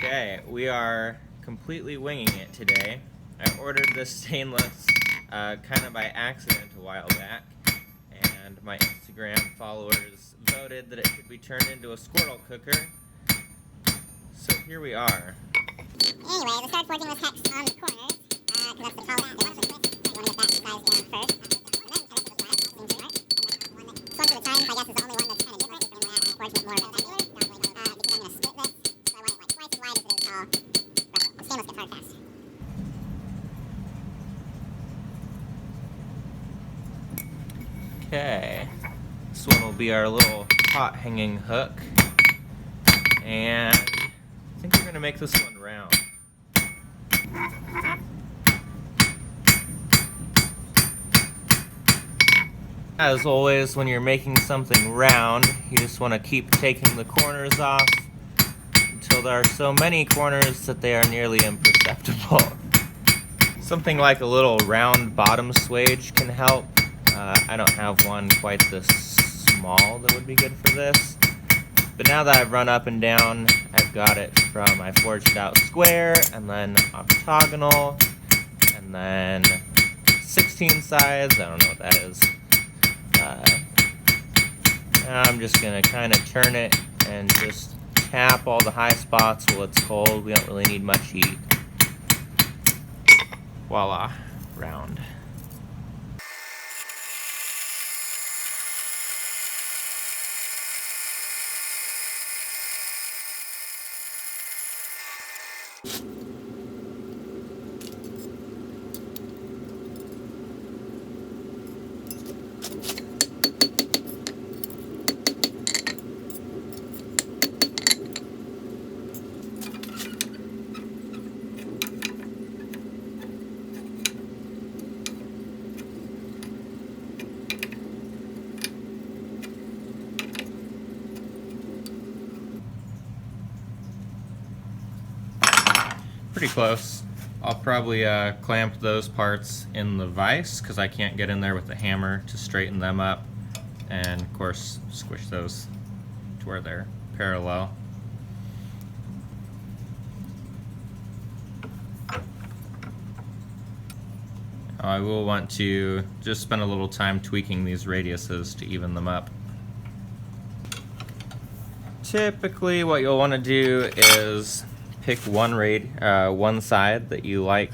Okay, we are completely winging it today. I ordered this stainless kind of by accident a while back, and my Instagram followers voted that it could be turned into a squirrel cooker. So here we are. Anyway, the start forging was hexed on the corners, because that's the tall back. You want to get that size down first. And then swung to the tines, I guess, is the only one that's kind of different. And that forged was more rectangular, because I'm going to split this, so I want it like twice as wide as it is tall. The stainless gets hard fast. Okay, this one will be our little hot hanging hook, and I think we're going to make this one round. As always, when you're making something round, you just want to keep taking the corners off until there are so many corners that they are nearly imperceptible. Something like a little round bottom swage can help. I don't have one quite this small that would be good for this. But now that I've run up and down, I've got it from, I forged it out square, and then octagonal, and then 16 sides, I don't know what that is. Now I'm just going to kind of turn it and just tap all the high spots while it's cold. We don't really need much heat. Voila, round. Pretty close. I'll probably clamp those parts in the vise because I can't get in there with the hammer to straighten them up, and of course squish those to where they're parallel. I will want to just spend a little time tweaking these radiuses to even them up. Typically what you'll want to do is pick one side that you like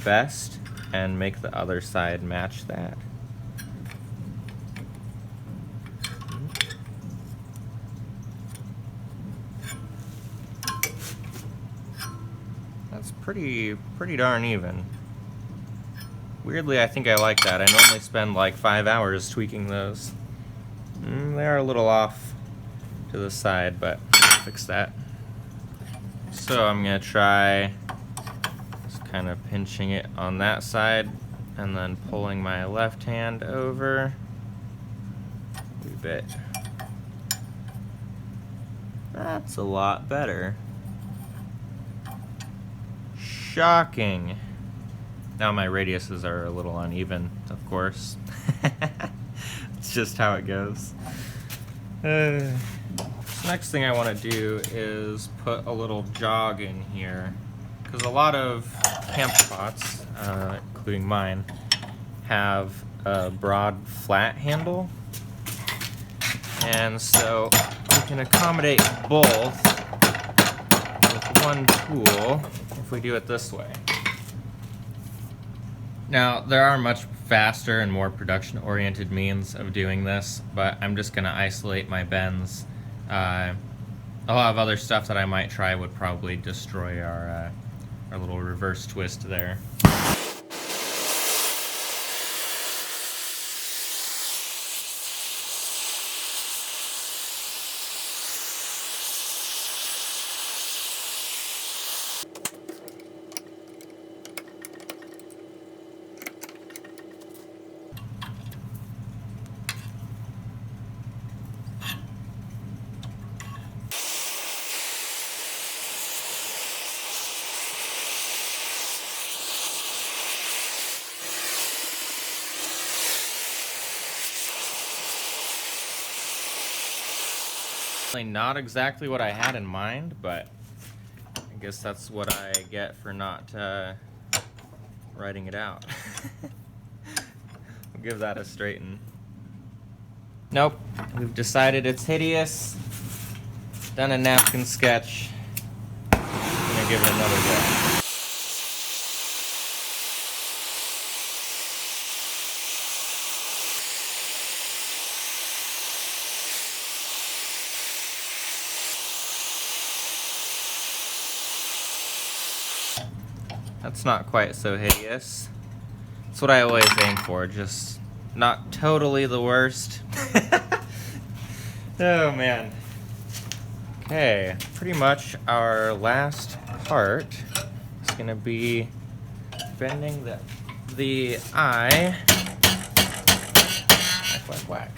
best and make the other side match that. That's pretty darn even. Weirdly, I think I like that. I normally spend like 5 hours tweaking those. They are a little off to the side, but I'll fix that. So I'm going to try just kind of pinching it on that side and then pulling my left hand over a wee bit. That's a lot better. Shocking. Now my radiuses are a little uneven, of course. It's just how it goes. Next thing I want to do is put a little jog in here, because a lot of camp pots, including mine, have a broad flat handle, and so we can accommodate both with one tool if we do it this way. Now, there are much faster and more production-oriented means of doing this, but I'm just going to isolate my bends. A lot of other stuff that I might try would probably destroy our little reverse twist there. Not exactly what I had in mind, but I guess that's what I get for not writing it out. I'll give that a straighten. Nope, we've decided it's hideous. Done a napkin sketch. I'm gonna give it another go. That's not quite so hideous. That's what I always aim for, just not totally the worst. Oh man. Okay, pretty much our last part is gonna be bending the eye. Whack, whack, whack.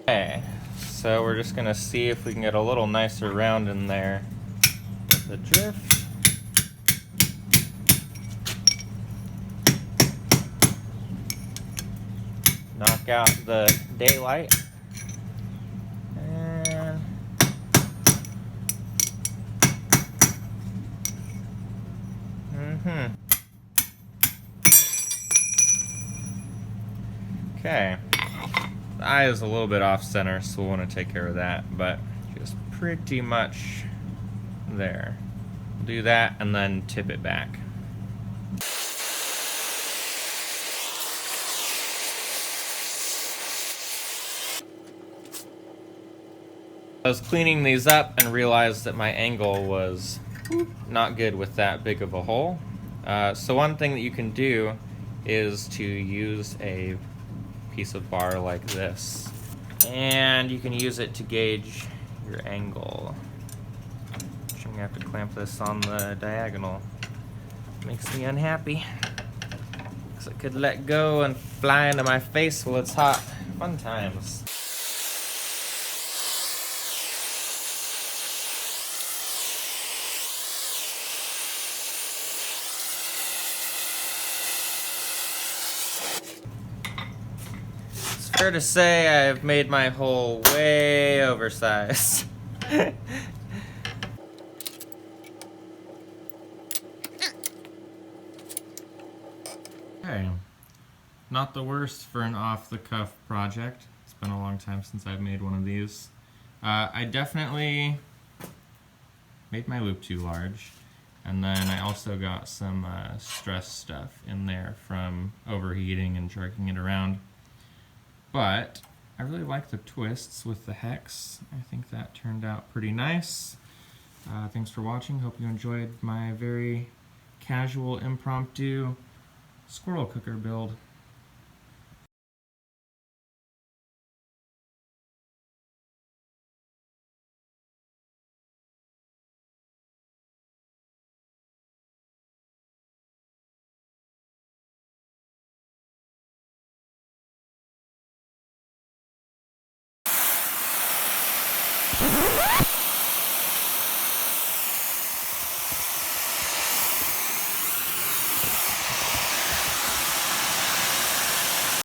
Okay, so we're just gonna see if we can get a little nicer round in there with the drift. Knock out the daylight. And okay. The eye is a little bit off center, so we'll want to take care of that, but just pretty much there. We'll do that and then tip it back. I was cleaning these up and realized that my angle was not good with that big of a hole. So one thing that you can do is to use a piece of bar like this, and you can use it to gauge your angle. I'm gonna have to clamp this on the diagonal. Makes me unhappy because it could let go and fly into my face while it's hot. Fun times. Fair to say I've made my hole way oversized. Okay, not the worst for an off-the-cuff project. It's been a long time since I've made one of these. I definitely made my loop too large, and then I also got some stress stuff in there from overheating and jerking it around. But I really like the twists with the hex. I think that turned out pretty nice. Thanks for watching. Hope you enjoyed my very casual, impromptu squirrel cooker build.